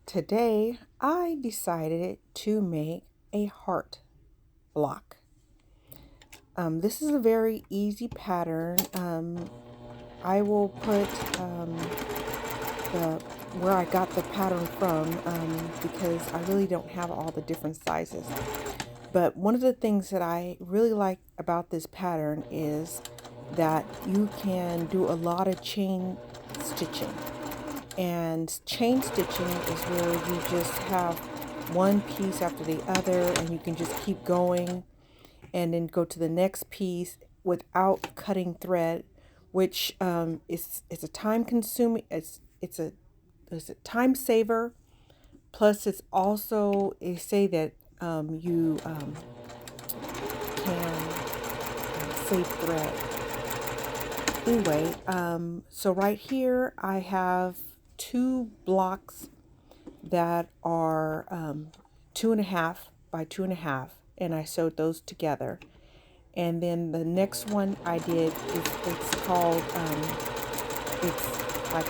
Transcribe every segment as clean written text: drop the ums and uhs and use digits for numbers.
Today I decided to make a heart block. This is a very easy pattern. I will put the where I got the pattern from because I really don't have all the different sizes. But one of the things that I really like about this pattern is that you can do a lot of chain stitching. And chain stitching is where you just have one piece after the other and you can just keep going and then go to the next piece without cutting thread, which is a time consuming, it's a time saver. Plus it's also, they say that you can save thread. Anyway, so right here I have two blocks that are 2.5 by 2.5, and I sewed those together. And then the next one I did is it's called it's like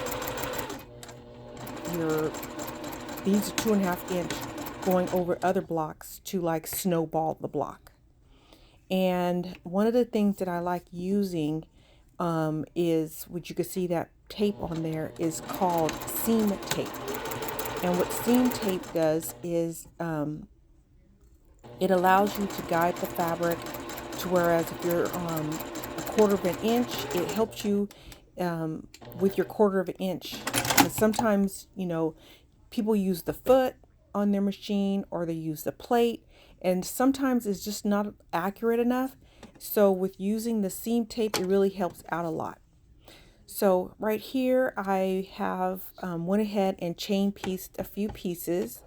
your these are 2.5 inch going over other blocks to like snowball the block. And one of the things that I like using is, which you can see that tape on there, is called seam tape. And what seam tape does is it allows you to guide the fabric to, whereas if you're a 1/4 inch, it helps you with your 1/4 inch. And sometimes, people use the foot on their machine or they use the plate, and sometimes it's just not accurate enough. So with using the seam tape, it really helps out a lot. So right here I have went ahead and chain pieced a few pieces,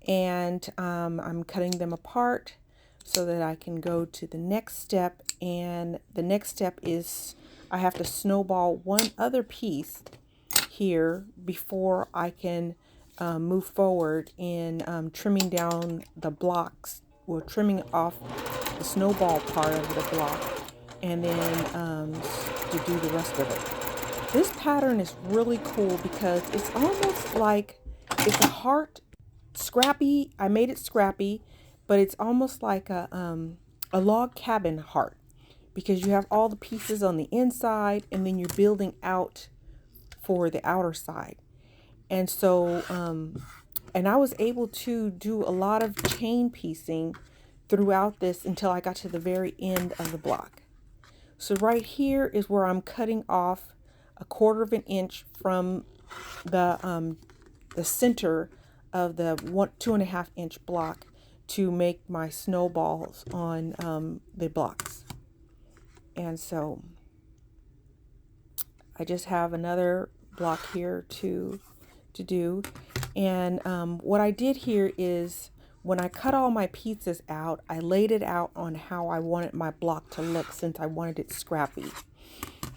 and I'm cutting them apart so that I can go to the next step. And the next step is I have to snowball one other piece here before I can move forward in trimming down the blocks, or trimming off the snowball part of the block, and then to do the rest of it. This pattern is really cool because it's almost like it's a heart. Scrappy, I made it scrappy, but it's almost like a log cabin heart, because you have all the pieces on the inside and then you're building out for the outer side. And so and I was able to do a lot of chain piecing throughout this until I got to the very end of the block. So right here is where I'm cutting off 1/4 inch from the center of the 2.5 inch block to make my snowballs on the blocks. And so I just have another block here to do. And what I did here is, when I cut all my pieces out, I laid it out on how I wanted my block to look, since I wanted it scrappy.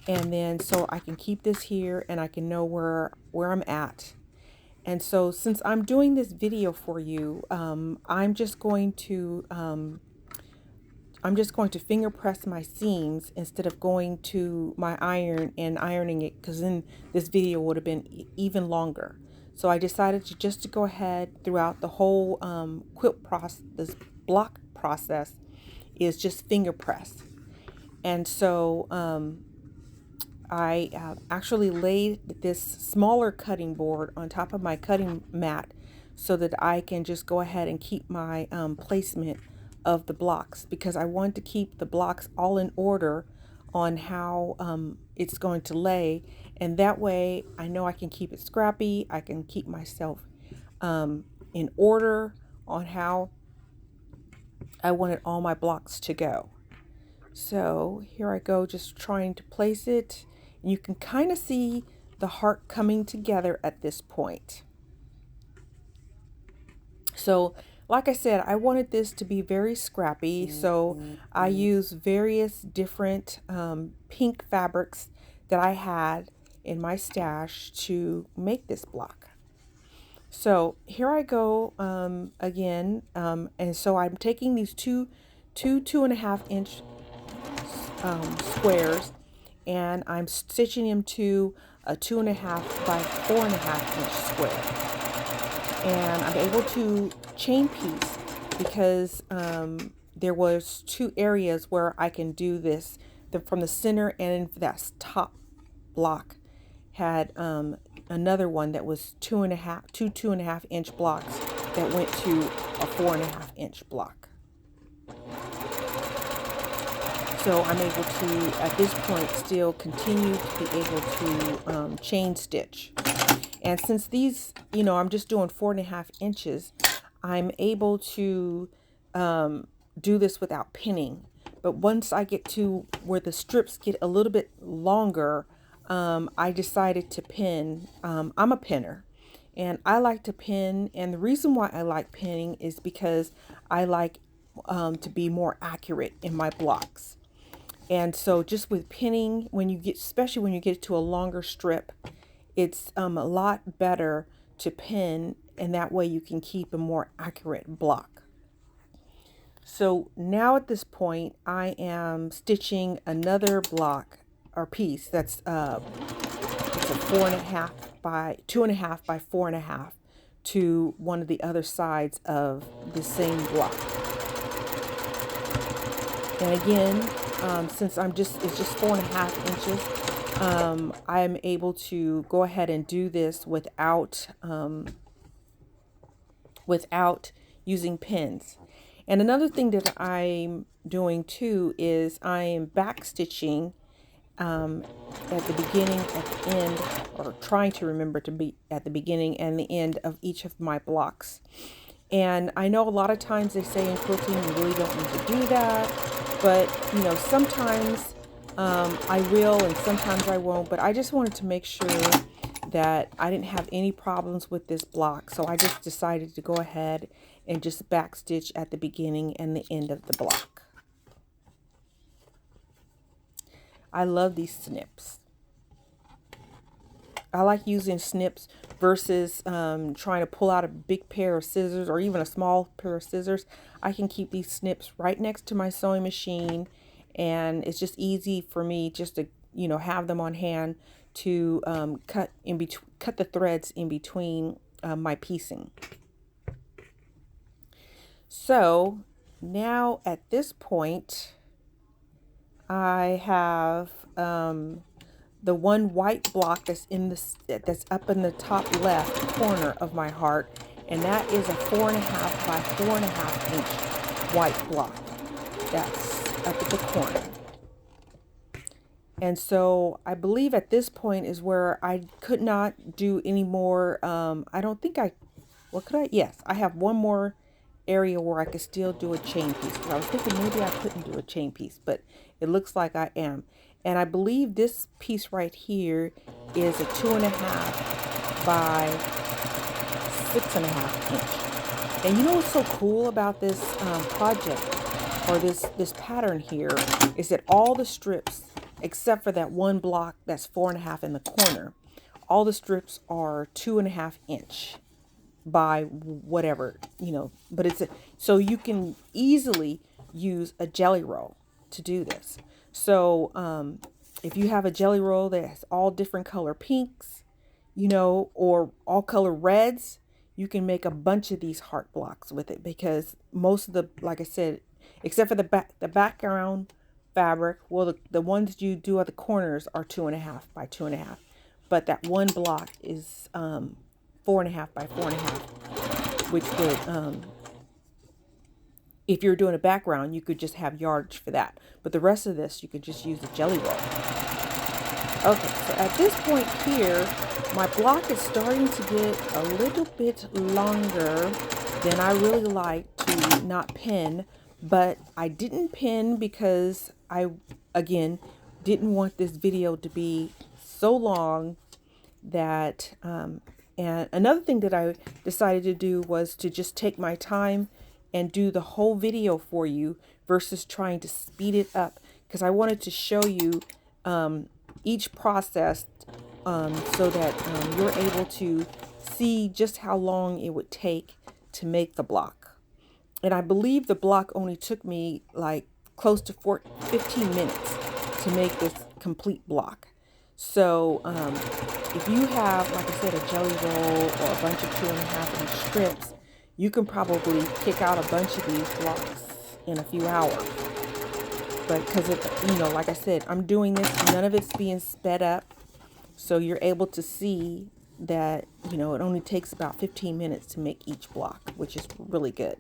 And then so I can keep this here and I can know where I'm at. And so since I'm doing this video for you, I'm just going to finger press my seams instead of going to my iron and ironing it, because then this video would have been even longer. So I decided to go ahead throughout the whole quilt process. This block process is just finger press. And so I actually laid this smaller cutting board on top of my cutting mat so that I can just go ahead and keep my placement of the blocks, because I want to keep the blocks all in order on how it's going to lay. And that way I know I can keep it scrappy. I can keep myself in order on how I wanted all my blocks to go. So here I go, just trying to place it. And you can kind of see the heart coming together at this point. So like I said, I wanted this to be very scrappy, so I used various different pink fabrics that I had in my stash to make this block. So here I go again, and so I'm taking these two 2.5 inch squares, and I'm stitching them to a 2.5 by 4.5 inch square. and I'm able to chain piece because there was two areas where I can do this. From the center and that top block had another one that was 2.5 inch blocks that went to a 4.5 inch block. So I'm able to, at this point, still continue to be able to chain stitch. And since these, I'm just doing 4.5 inches, I'm able to do this without pinning. But once I get to where the strips get a little bit longer, I decided to pin. I'm a pinner, and I like to pin. And the reason why I like pinning is because I like to be more accurate in my blocks. And so just with pinning, especially when you get to a longer strip, it's a lot better to pin, and that way you can keep a more accurate block. So now at this point, I am stitching another block or piece that's it's a 4.5 by 2.5 by 4.5 to one of the other sides of the same block. And again, since it's just 4.5 inches, I am able to go ahead and do this without using pins. And another thing that I'm doing too is I am back stitching at the beginning, at the end, or trying to remember to be at the beginning and the end of each of my blocks. And I know a lot of times they say in quilting you really don't need to do that, but sometimes I will and sometimes I won't. But I just wanted to make sure that I didn't have any problems with this block, so I just decided to go ahead and just back stitch at the beginning and the end of the block. I love these snips. I like using snips versus trying to pull out a big pair of scissors or even a small pair of scissors. I can keep these snips right next to my sewing machine, and it's just easy for me just to have them on hand to cut the threads in between my piecing. So now at this point, I have the one white block that's that's up in the top left corner of my heart, and that is a 4.5 by 4.5 inch white block that's up at the corner. And so I believe at this point is where I could not do any more. I don't think what could I? Yes, I have one more area where I could still do a chain piece. I was thinking maybe I couldn't do a chain piece, but it looks like I am. And I believe this piece right here is a 2.5 by 6.5 inch. And what's so cool about this project, or this pattern here, is that all the strips, except for that one block that's 4.5 in the corner, all the strips are 2.5 inch by whatever, but so you can easily use a jelly roll to do this. So if you have a jelly roll that has all different color pinks, or all color reds, you can make a bunch of these heart blocks with it, because most of like I said, except for the background fabric, well, the ones you do at the corners are 2.5 by 2.5, but that one block is 4.5 by 4.5, which would, if you're doing a background, you could just have yardage for that. But the rest of this, you could just use a jelly roll. Okay, so at this point here, my block is starting to get a little bit longer than I really like to not pin. But I didn't pin because I, again, didn't want this video to be so long that, and another thing that I decided to do was to just take my time and do the whole video for you versus trying to speed it up, because I wanted to show you each process so that you're able to see just how long it would take to make the block. And I believe the block only took me like close to 15 minutes to make this complete block. So if you have, like I said, a jelly roll or a bunch of 2.5-inch strips, you can probably kick out a bunch of these blocks in a few hours. But because like I said, I'm doing this, none of it's being sped up. So you're able to see that, it only takes about 15 minutes to make each block, which is really good.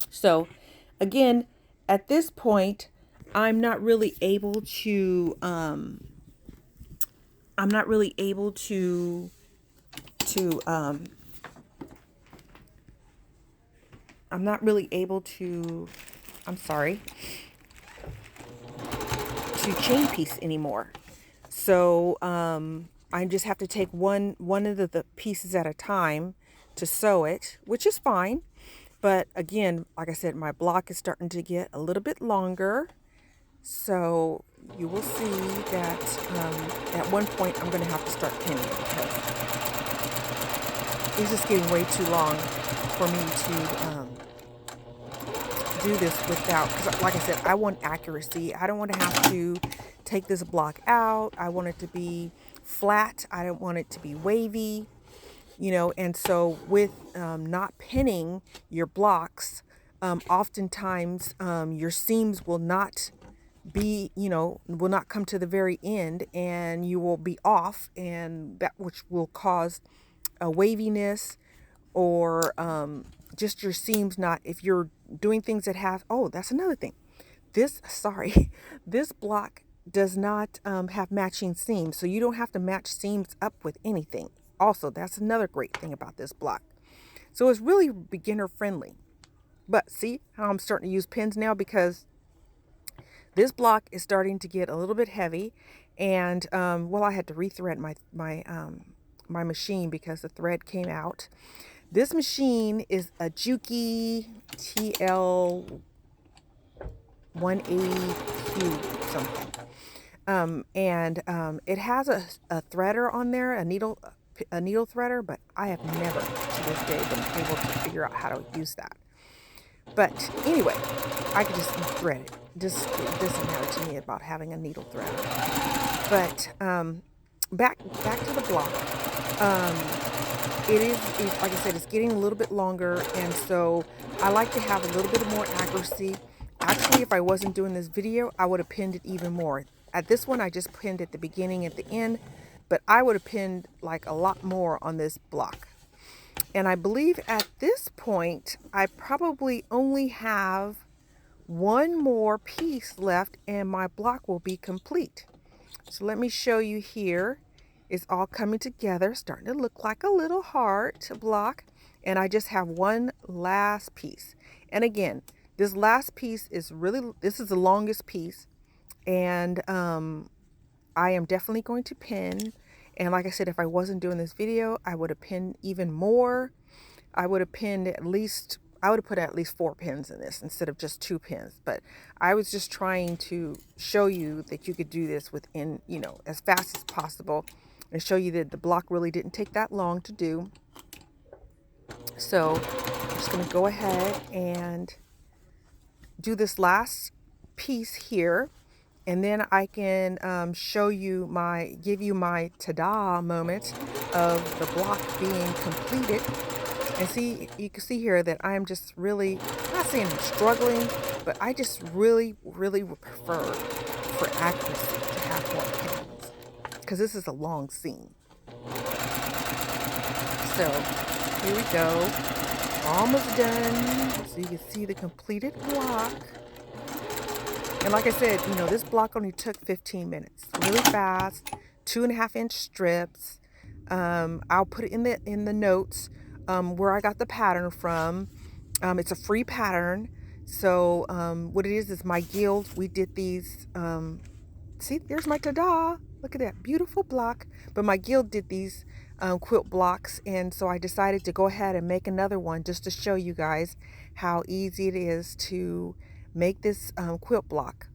So again, at this point, I'm not really able to, I'm not really able to, I'm sorry, to chain piece anymore. So I just have to take one of the pieces at a time to sew it, which is fine. But again, like I said, my block is starting to get a little bit longer. So you will see that at one point I'm going to have to start pinning because it's just getting way too long for me to do this without, because like I said, I want accuracy. I don't want to have to take this block out. I want it to be flat. I don't want it to be wavy, and so with not pinning your blocks, oftentimes your seams will not will not come to the very end, and you will be off, and that which will cause a waviness or just your seams not, if you're doing things that have, that's another thing. This block does not have matching seams, so you don't have to match seams up with anything. Also, that's another great thing about this block. So it's really beginner friendly. But see how I'm starting to use pins now, because this block is starting to get a little bit heavy, and I had to rethread my machine because the thread came out. This machine is a Juki TL 180Q something, and it has a threader on there, a needle threader, but I have never to this day been able to figure out how to use that. But anyway, I could just thread it. It doesn't matter to me about having a needle threader. But back to the block. It is, like I said, it's getting a little bit longer, and so I like to have a little bit more accuracy. Actually, if I wasn't doing this video, I would have pinned it even more. At this one, I just pinned at the beginning, at the end, but I would have pinned like a lot more on this block. And I believe at this point, I probably only have one more piece left and my block will be complete. So let me show you here. It's all coming together, starting to look like a little heart block. And I just have one last piece. And again, this last piece is this is the longest piece. And I am definitely going to pin. And like I said, if I wasn't doing this video, I would have pinned even more. I would have put at least 4 pins in this instead of just 2 pins. But I was just trying to show you that you could do this within, as fast as possible, and show you that the block really didn't take that long to do. So I'm just going to go ahead and do this last piece here. And then I can give you my ta-da moment of the block being completed. And see, you can see here that I'm just really, I'm not saying I'm struggling, but I just really, really would prefer for accuracy to have more pins, because this is a long seam. So here we go, almost done. So you can see the completed block. And like I said, this block only took 15 minutes, really fast, 2.5-inch strips. I'll put it in the notes where I got the pattern from. It's a free pattern. So what it is my guild, we did these, see, there's my ta-da. Look at that beautiful block. But my guild did these quilt blocks, and so I decided to go ahead and make another one just to show you guys how easy it is to make this quilt block.